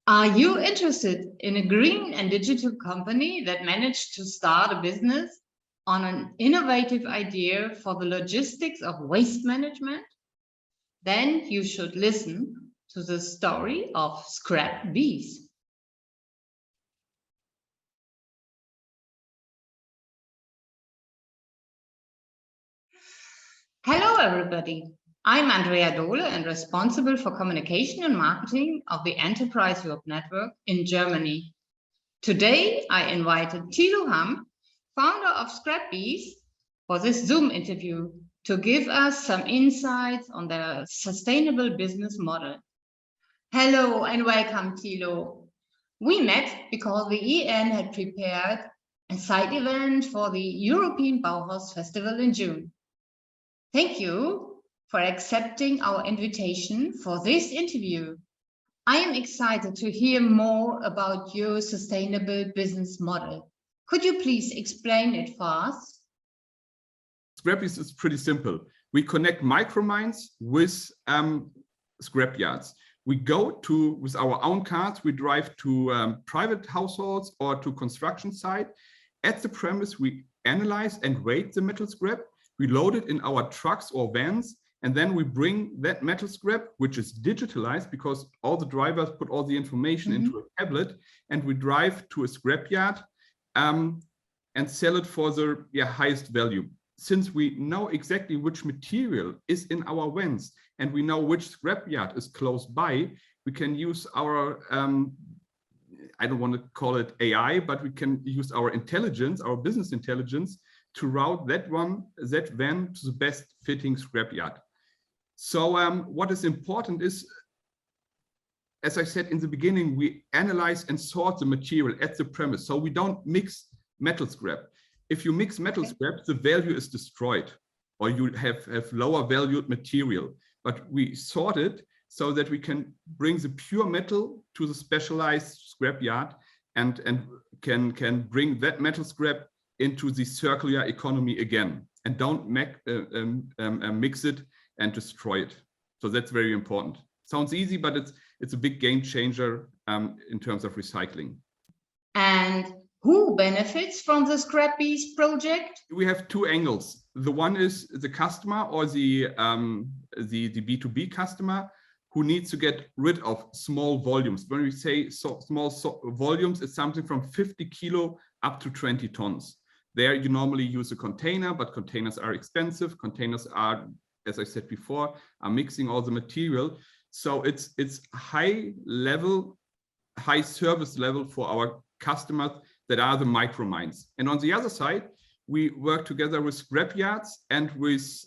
Are you interested in a green and digital company that managed to start a business on an innovative idea for the logistics of waste management? Then you should listen to the story of ScrapBees. Hello, everybody. I'm Andrea Dohle and responsible for communication and marketing of the Enterprise Europe Network in Germany. Today, I invited Thilo Hamm, founder of ScrapBees, for this Zoom interview to give us some insights on their sustainable business model. Hello and welcome, Thilo. We met because the EEN had prepared a side event for the European Bauhaus Festival in June. Thank you for accepting our invitation for this interview. I am excited to hear more about your sustainable business model. Could you please explain it for us? ScrapBees is pretty simple. We connect micromines with scrapyards. We go with our own cars, we drive to private households or to construction site. At the premise, we analyze and weight the metal scrap. We load it in our trucks or vans, and then we bring that metal scrap, which is digitalized because all the drivers put all the information into a tablet, and we drive to a scrapyard and sell it for the highest value. Since we know exactly which material is in our vans and we know which scrapyard is close by, we can use our, I don't want to call it AI, but we can use our intelligence, our business intelligence, to route that van to the best fitting scrapyard. So what is important is, as I said in the beginning, we analyze and sort the material at the premise. So we don't mix metal scrap. If you mix metal scrap, the value is destroyed, or you have lower valued material. But we sort it so that we can bring the pure metal to the specialized scrapyard and can bring that metal scrap into the circular economy again, and don't mix it and destroy it. So that's very important. Sounds easy, but it's a big game changer in terms of recycling. And who benefits from the ScrapBees project? We have two angles. The one is the customer, or the B2B customer, who needs to get rid of small volumes. When we say small volumes, it's something from 50 kilo up to 20 tons. There you normally use a container, but containers are expensive. Containers are, as I said before, are mixing all the material. So it's high service level for our customers that are the micromines. And on the other side, we work together with scrapyards and with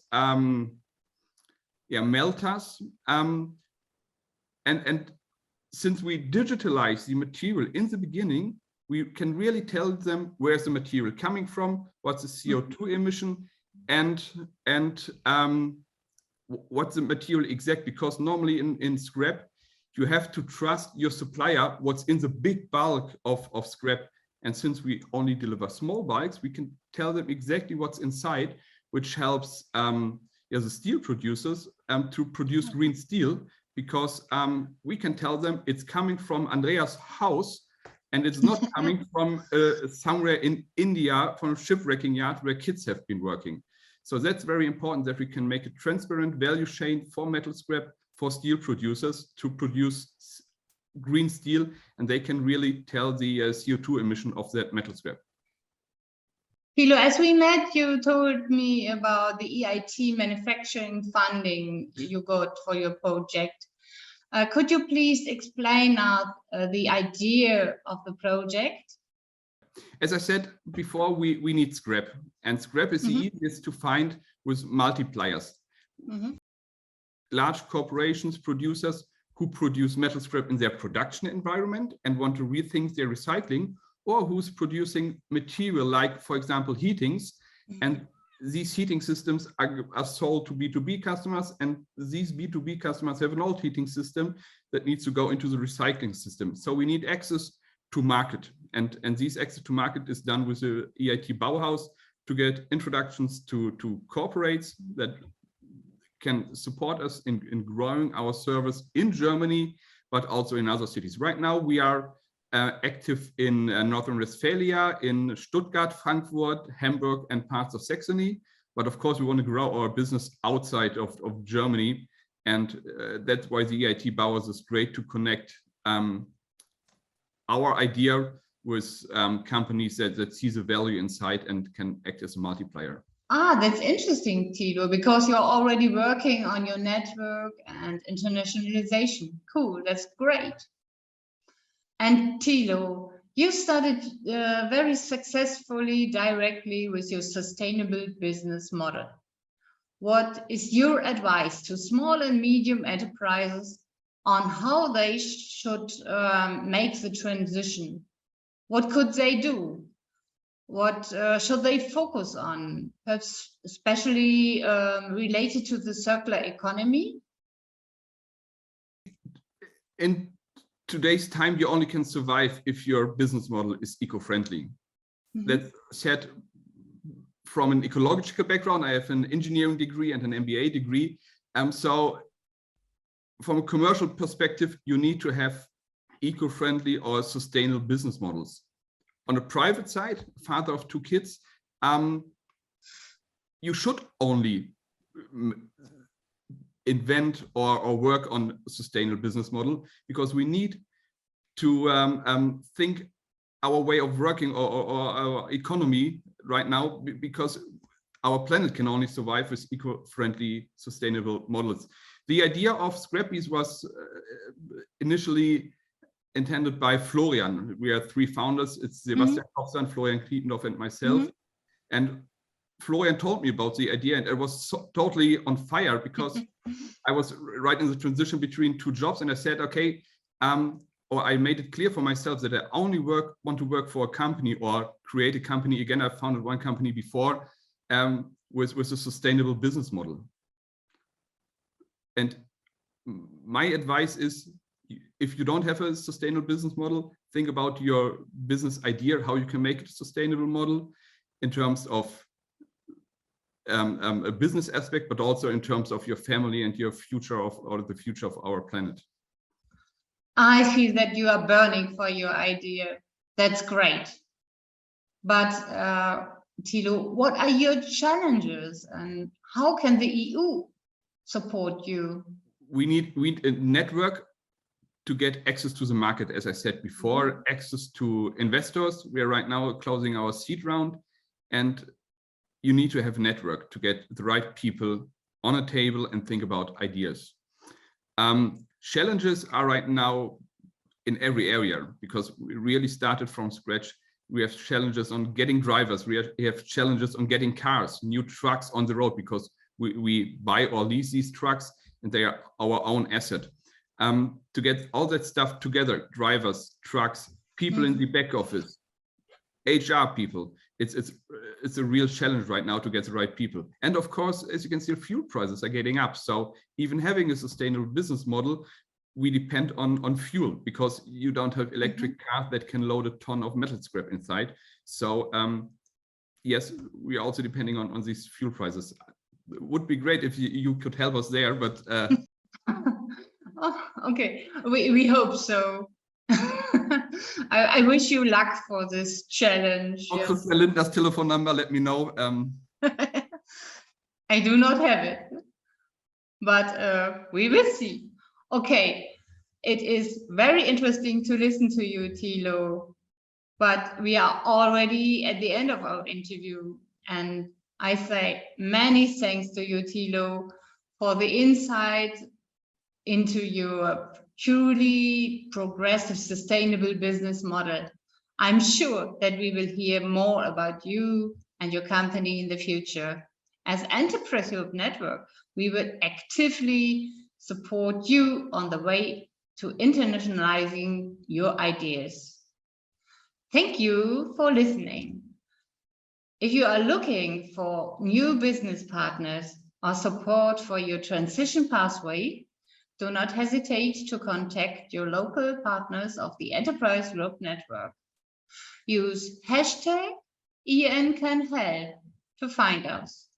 melters. And since we digitalize the material in the beginning, we can really tell them where's the material coming from, what's the CO2 emission, and what's the material exact, because normally in scrap, you have to trust your supplier what's in the big bulk of scrap. And since we only deliver small bulks, we can tell them exactly what's inside, which helps the steel producers to produce green steel, because we can tell them it's coming from Andrea's house, and it's not coming from somewhere in India, from a shipwrecking yard where kids have been working. So that's very important, that we can make a transparent value chain for metal scrap, for steel producers to produce green steel, and they can really tell the CO2 emission of that metal scrap. Thilo, as we met, you told me about the EIT manufacturing funding you got for your project. Could you please explain us the idea of the project? As I said before, we need scrap, and scrap is the easiest to find with multipliers. Large corporations, producers who produce metal scrap in their production environment and want to rethink their recycling, or who's producing material like, for example, heatings, and these heating systems are sold to B2B customers, and these B2B customers have an old heating system that needs to go into the recycling system. So we need access to market, and this access to market is done with the EIT Bauhaus to get introductions to corporates that can support us in growing our service in Germany but also in other cities. Right now, we are active in Northern Westphalia, in Stuttgart, Frankfurt, Hamburg, and parts of Saxony. But of course, we want to grow our business outside of Germany. And that's why the EIT Bowers is great to connect our idea with companies that see the value inside and can act as a multiplier. Ah, that's interesting, Thilo, because you're already working on your network and internationalization. Cool, that's great. And Thilo, you started very successfully directly with your sustainable business model. What is your advice to small and medium enterprises on how they should make the transition? What could they do? What should they focus on, perhaps especially related to the circular economy? In today's time, you only can survive if your business model is eco-friendly. Mm-hmm. That said, from an ecological background, I have an engineering degree and an MBA degree. So from a commercial perspective, you need to have eco-friendly or sustainable business models. On the private side, father of 2 kids, you should only invent or work on a sustainable business model, because we need to think our way of working or our economy right now, because our planet can only survive with eco-friendly, sustainable models. The idea of ScrapBees was initially intended by Florian. We are 3 founders. It's Sebastian, Kopsan, Florian, Kriependorf, and myself. And Florian told me about the idea, and it was totally on fire, because I was right in the transition between 2 jobs, and I said, okay, or I made it clear for myself that I only want to work for a company or create a company. Again, I founded 1 company before with a sustainable business model. And my advice is, if you don't have a sustainable business model, think about your business idea, how you can make it a sustainable model in terms of a business aspect, but also in terms of your family and your future or the future of our planet. I feel that you are burning for your idea. That's great. But Thilo, what are your challenges and how can the EU support you? We need a network to get access to the market, as I said before, access to investors. We are right now closing our seed round, and you need to have a network to get the right people on a table and think about ideas. Challenges are right now in every area, because we really started from scratch. We have challenges on getting drivers. We have challenges on getting cars, new trucks on the road, because we buy or lease these trucks and they are our own asset. To get all that stuff together, drivers, trucks, people in the back office, HR people, it's a real challenge right now to get the right people. And of course, as you can see, fuel prices are getting up. So even having a sustainable business model, we depend on fuel, because you don't have electric cars that can load a ton of metal scrap inside. So yes, we are also depending on these fuel prices. It would be great if you could help us there, but oh, okay, we hope so. I wish you luck for this challenge. Yes. Linda's telephone number, let me know. I do not have it, but we will see. Okay, it is very interesting to listen to you, Thilo, but we are already at the end of our interview, and I say many thanks to you, Thilo, for the insight into your truly progressive, sustainable business model. I'm sure that we will hear more about you and your company in the future. As Enterprise Europe Network, we will actively support you on the way to internationalizing your ideas. Thank you for listening. If you are looking for new business partners or support for your transition pathway, do not hesitate to contact your local partners of the Enterprise Europe Network. Use hashtag EEN can help to find us.